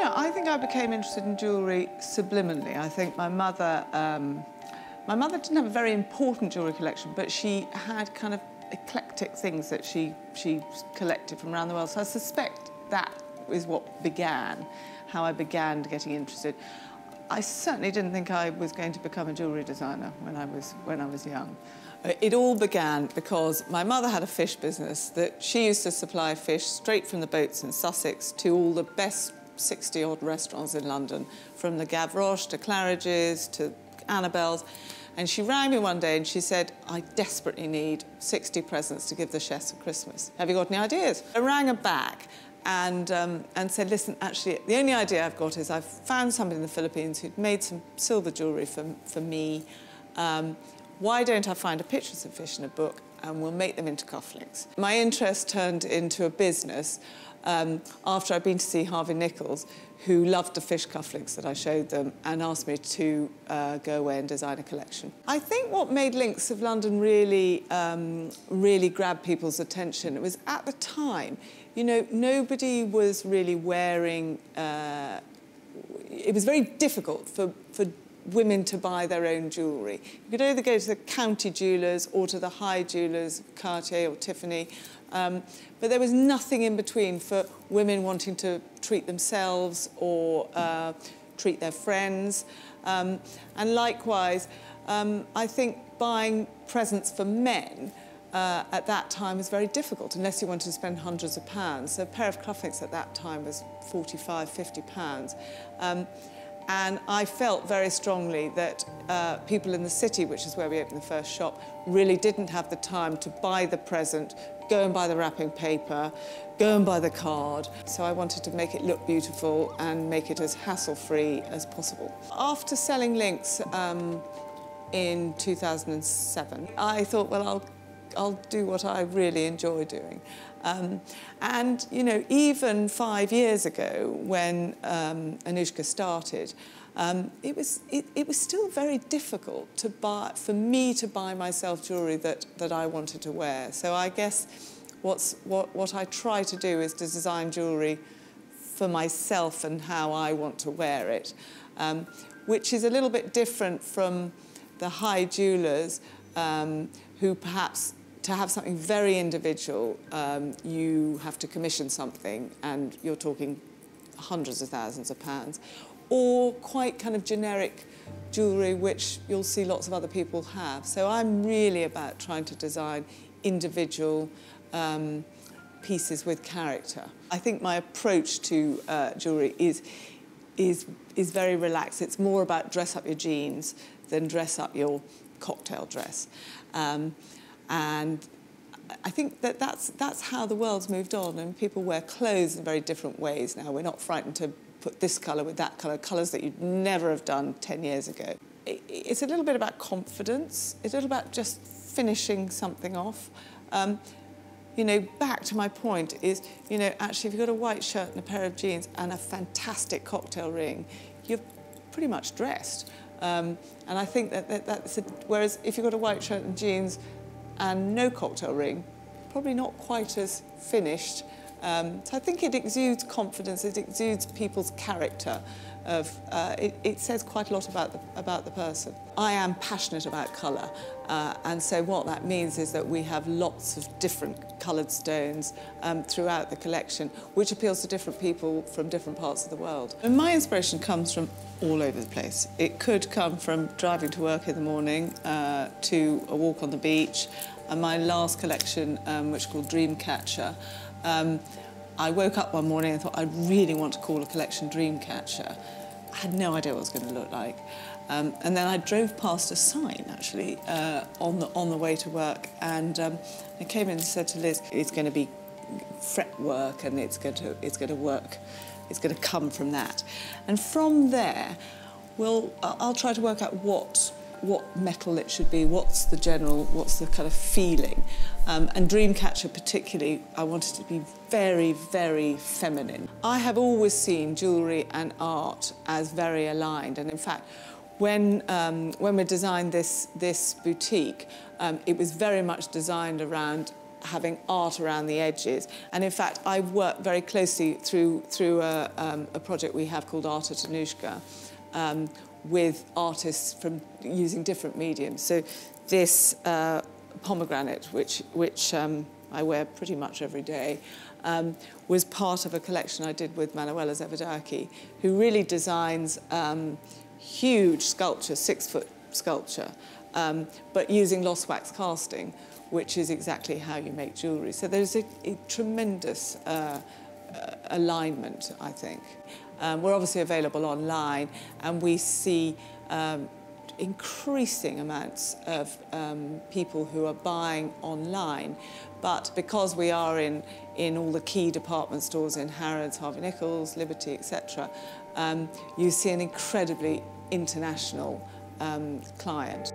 don't know. I think I became interested in jewellery subliminally. I think my mother didn't have a very important jewellery collection, but she had kind of eclectic things that she collected from around the world. So I suspect that is what began, how I began getting interested. I certainly didn't think I was going to become a jewellery designer when I was young. It all began because my mother had a fish business that she used to supply fish straight from the boats in Sussex to all the best 60-odd restaurants in London, from the Gavroche to Claridge's to Annabelle's. And she rang me one day and she said, I desperately need 60 presents to give the chefs for Christmas. Have you got any ideas? I rang her back and said, listen, actually, the only idea I've got is I've found somebody in the Philippines who'd made some silver jewellery for me. Why don't I find a picture of some fish in a book and we'll make them into cufflinks? My interest turned into a business after I'd been to see Harvey Nichols, who loved the fish cufflinks that I showed them and asked me to go away and design a collection. I think what made Links of London really grab people's attention, it was at the time, you know, nobody was really wearing... it was very difficult for women to buy their own jewellery. You could either go to the county jewellers or to the high jewellers, Cartier or Tiffany, but there was nothing in between for women wanting to treat themselves or treat their friends. And likewise, I think buying presents for men at that time was very difficult, unless you wanted to spend hundreds of pounds. So a pair of cufflinks at that time was £45, £50. And I felt very strongly that people in the city, which is where we opened the first shop, really didn't have the time to buy the present, go and buy the wrapping paper, go and buy the card. So I wanted to make it look beautiful and make it as hassle-free as possible. After selling Links in 2007, I thought, well, I'll do what I really enjoy doing. And, you know, even 5 years ago, when Annoushka started, it was still very difficult for me to buy myself jewellery that I wanted to wear. So I guess what I try to do is to design jewellery for myself and how I want to wear it, which is a little bit different from the high jewellers who perhaps, to have something very individual, you have to commission something and you're talking hundreds of thousands of pounds, or quite kind of generic jewellery which you'll see lots of other people have. So I'm really about trying to design individual pieces with character. I think my approach to jewellery is very relaxed. It's more about dress up your jeans than dress up your cocktail dress. And I think that's how the world's moved on, and people wear clothes in very different ways now. We're not frightened to put this colour with that colour, colours that you'd never have done 10 years ago. It's a little bit about confidence. It's a little about just finishing something off. You know, back to my point is, you know, actually if you've got a white shirt and a pair of jeans and a fantastic cocktail ring, you're pretty much dressed. And I think that's whereas if you've got a white shirt and jeans and no cocktail ring, probably not quite as finished. So I think it exudes confidence, it exudes people's character. It says quite a lot about the person. I am passionate about colour, and so what that means is that we have lots of different coloured stones throughout the collection, which appeals to different people from different parts of the world. And my inspiration comes from all over the place. It could come from driving to work in the morning, to a walk on the beach, and my last collection, which is called Dreamcatcher, I woke up one morning and thought, I really want to call a collection Dreamcatcher. I had no idea what it was going to look like. And then I drove past a sign, actually, on the way to work, and I came in and said to Liz, it's going to be fretwork and it's going to work. It's going to come from that. And from there, I'll try to work out what metal it should be, what's the kind of feeling. And Dreamcatcher particularly, I wanted to be very, very feminine. I have always seen jewellery and art as very aligned, and in fact, when we designed this boutique, it was very much designed around having art around the edges. And in fact, I work very closely through a project we have called Art at Annoushka, with artists from using different mediums. So this pomegranate, which I wear pretty much every day, was part of a collection I did with Manuela Zevodaki, who really designs huge sculpture, 6-foot sculpture, but using lost wax casting, which is exactly how you make jewellery. So there's a tremendous alignment, I think. We're obviously available online, and we see increasing amounts of people who are buying online. But because we are in all the key department stores in Harrods, Harvey Nichols, Liberty, etc., you see an incredibly international client.